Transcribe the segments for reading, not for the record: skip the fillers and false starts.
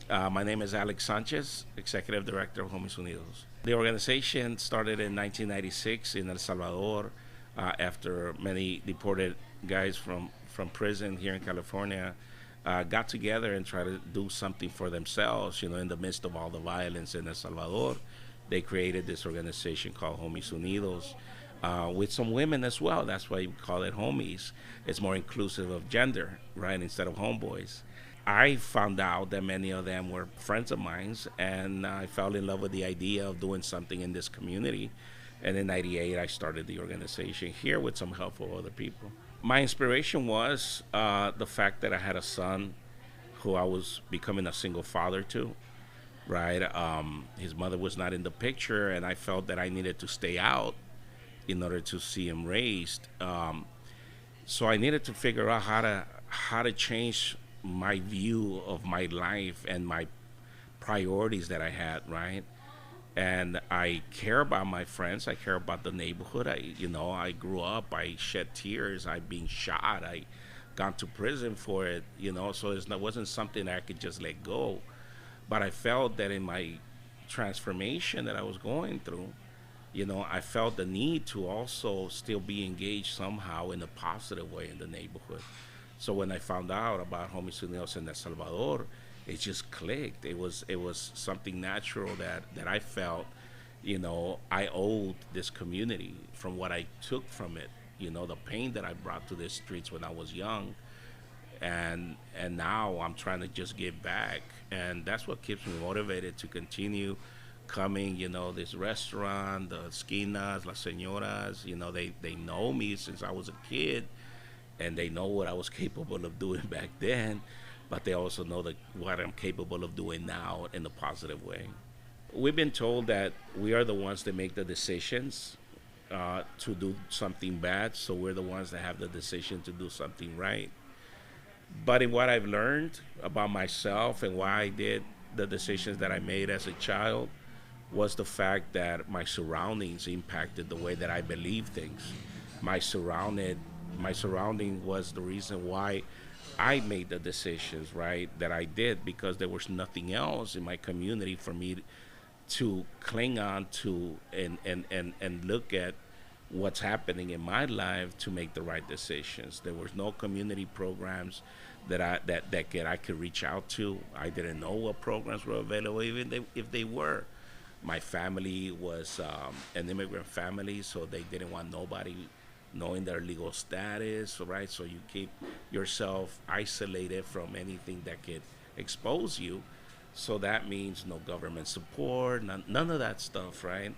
My name is Alex Sanchez, Executive Director of Homies Unidos. The organization started in 1996 in El Salvador after many deported guys from prison here in California got together and tried to do something for themselves, in the midst of all the violence in El Salvador. They created this organization called Homies Unidos with some women as well. That's why we call it Homies. It's more inclusive of gender, right, instead of homeboys. I found out that many of them were friends of mine, and I fell in love with the idea of doing something in this community. And in '98, I started the organization here with some help of other people. My inspiration was the fact that I had a son who I was becoming a single father to, right? His mother was not in the picture, and I felt that I needed to stay out in order to see him raised. So I needed to figure out how to change my view of my life and my priorities that I had, right? And I care about my friends. I care about the neighborhood. I grew up. I shed tears. I been shot. I gone to prison for it. So it wasn't something I could just let go. But I felt that in my transformation that I was going through, I felt the need to also still be engaged somehow in a positive way in the neighborhood. So when I found out about Homies Unidos in El Salvador, it just clicked. It was something natural that I felt, I owed this community from what I took from it. The pain that I brought to the streets when I was young, and now I'm trying to just give back, and that's what keeps me motivated to continue coming. This restaurant, the esquinas, las señoras, they know me since I was a kid, and they know what I was capable of doing back then, but they also know what I'm capable of doing now in a positive way. We've been told that we are the ones that make the decisions to do something bad, so we're the ones that have the decision to do something right. But in what I've learned about myself and why I did the decisions that I made as a child was the fact that my surroundings impacted the way that I believe things. My surrounded my surrounding was the reason why I made the decisions, right, that I did, because there was nothing else in my community for me to cling on to and look at what's happening in my life to make the right decisions. There was no community programs that I could reach out to. I didn't know what programs were available, if they were. My family was an immigrant family, so they didn't want nobody knowing their legal status, right? So you keep yourself isolated from anything that could expose you. So that means no government support, none of that stuff, right?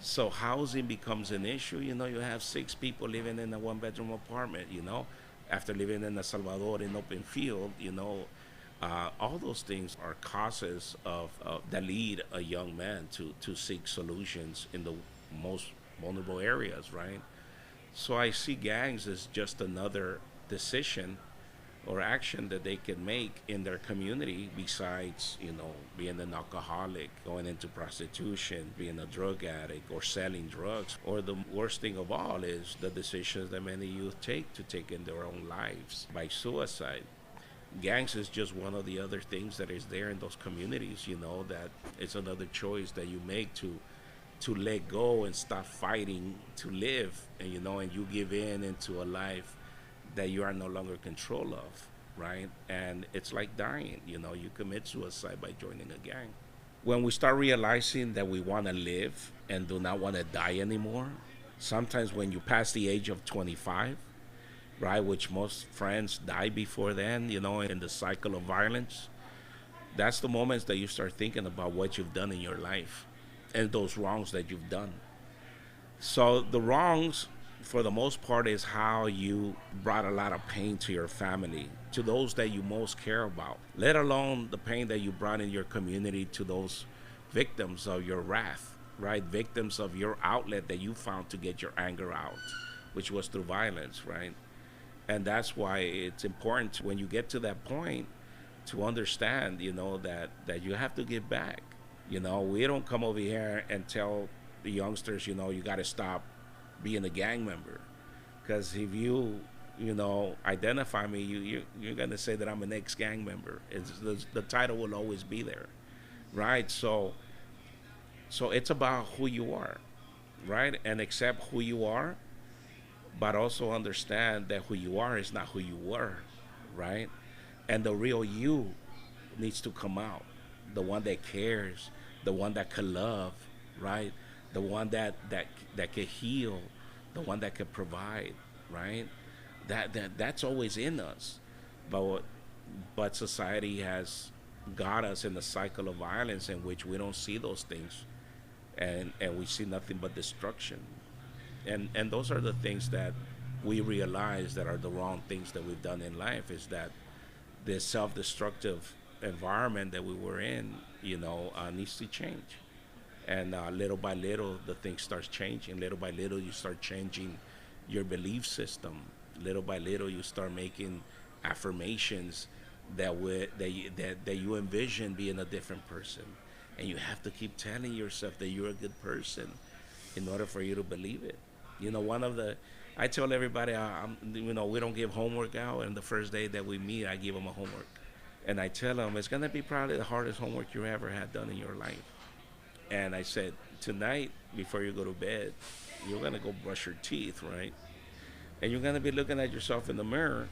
So housing becomes an issue. You have six people living in a one-bedroom apartment. After living in El Salvador in open field. All those things are causes that lead a young man to seek solutions in the most vulnerable areas, right? So I see gangs as just another decision or action that they can make in their community besides, being an alcoholic, going into prostitution, being a drug addict, or selling drugs. Or the worst thing of all is the decisions that many youth take to take in their own lives by suicide. Gangs is just one of the other things that is there in those communities, that it's another choice that you make to let go and stop fighting to live, and you give in into a life that you are no longer in control of, right? And it's like dying. You commit suicide by joining a gang. When we start realizing that we want to live and do not want to die anymore, sometimes when you pass the age of 25, right, which most friends die before then, in the cycle of violence, that's the moments that you start thinking about what you've done in your life and those wrongs that you've done. So the wrongs, for the most part, is how you brought a lot of pain to your family, to those that you most care about, let alone the pain that you brought in your community to those victims of your wrath, right? Victims of your outlet that you found to get your anger out, which was through violence, right? And that's why it's important when you get to that point to understand, that you have to give back. We don't come over here and tell the youngsters, you got to stop being a gang member. Because if you identify me, you're gonna say that I'm an ex-gang member. The title will always be there, right? So it's about who you are, right? And accept who you are, but also understand that who you are is not who you were, right? And the real you needs to come out. The one that cares, the one that can love, right? The one that can heal, the one that can provide, right? That's always in us, but society has got us in the cycle of violence in which we don't see those things, and we see nothing but destruction, and those are the things that we realize that are the wrong things that we've done in life, is that this self-destructive environment that we were in, needs to change. And little by little, the thing starts changing. Little by little, you start changing your belief system. Little by little, you start making affirmations that you envision being a different person. And you have to keep telling yourself that you're a good person in order for you to believe it. I tell everybody, we don't give homework out, and the first day that we meet, I give them a homework. And I tell them, it's going to be probably the hardest homework you ever had done in your life. And I said, tonight, before you go to bed, you're going to go brush your teeth, right? And you're going to be looking at yourself in the mirror,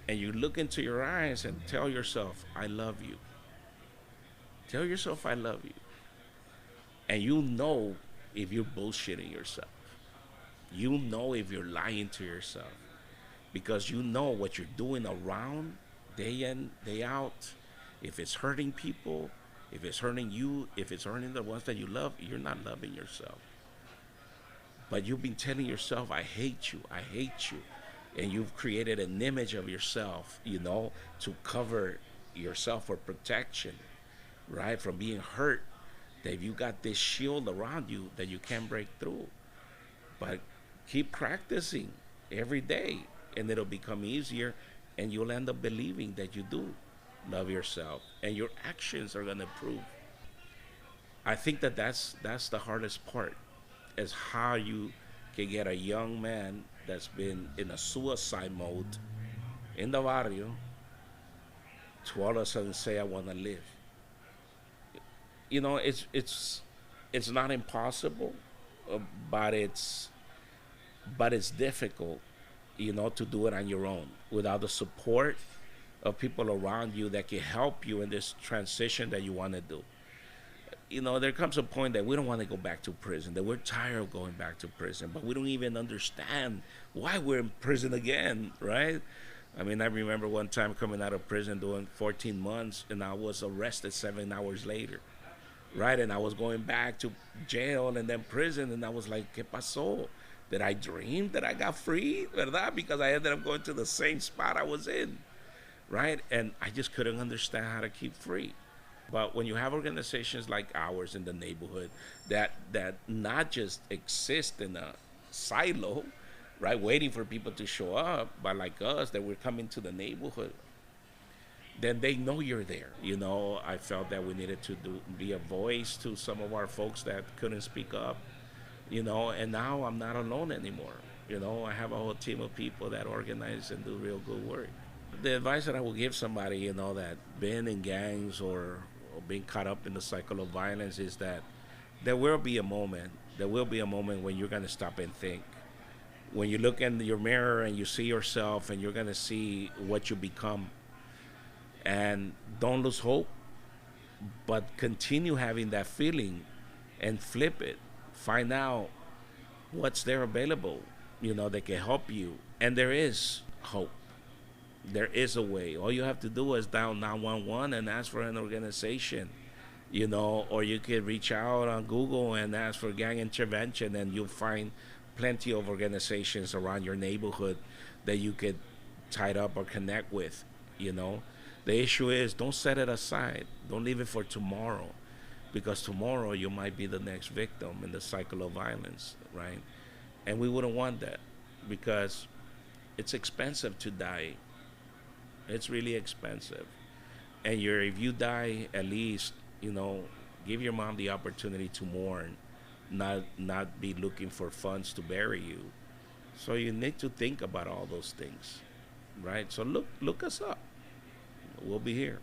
and you look into your eyes and tell yourself, I love you. Tell yourself, I love you. And you know if you're bullshitting yourself. You know if you're lying to yourself. Because you know what you're doing around, day in, day out. If it's hurting people, if it's hurting you, if it's hurting the ones that you love, you're not loving yourself. But you've been telling yourself, I hate you, I hate you. And you've created an image of yourself, to cover yourself for protection, right? From being hurt. That you got this shield around you that you can't break through. But keep practicing every day, and it'll become easier, and you'll end up believing that you do love yourself, and your actions are going to prove. I think that's the hardest part, is how you can get a young man that's been in a suicide mode in the barrio to all of a sudden say, I want to live. It's not impossible, but it's difficult, to do it on your own without the support of people around you that can help you in this transition that you want to do. There comes a point that we don't want to go back to prison, that we're tired of going back to prison, but we don't even understand why we're in prison again, right? I mean, I remember one time coming out of prison doing 14 months, and I was arrested 7 hours later, right? And I was going back to jail and then prison, and I was like, ¿Qué pasó? Did I dream that I got free, verdad? Because I ended up going to the same spot I was in, right? And I just couldn't understand how to keep free. But when you have organizations like ours in the neighborhood that not just exist in a silo, right, waiting for people to show up, but like us, that we're coming to the neighborhood, then they know you're there. I felt that we needed to be a voice to some of our folks that couldn't speak up, and now I'm not alone anymore. I have a whole team of people that organize and do real good work. The advice that I would give somebody, that been in gangs or being caught up in the cycle of violence, is that there will be a moment when you're going to stop and think. When you look in your mirror and you see yourself, and you're going to see what you become. And don't lose hope, but continue having that feeling and flip it. Find out what's there available, that can help you. And there is hope. There is a way. All you have to do is dial 911 and ask for an organization, or you could reach out on Google and ask for gang intervention, and you'll find plenty of organizations around your neighborhood that you could tie up or connect with, The issue is, don't set it aside. Don't leave it for tomorrow, because tomorrow you might be the next victim in the cycle of violence, right? And we wouldn't want that, because it's expensive to die. It's really expensive. And if you die, at least, give your mom the opportunity to mourn, not be looking for funds to bury you. So you need to think about all those things, right? So look us up. We'll be here.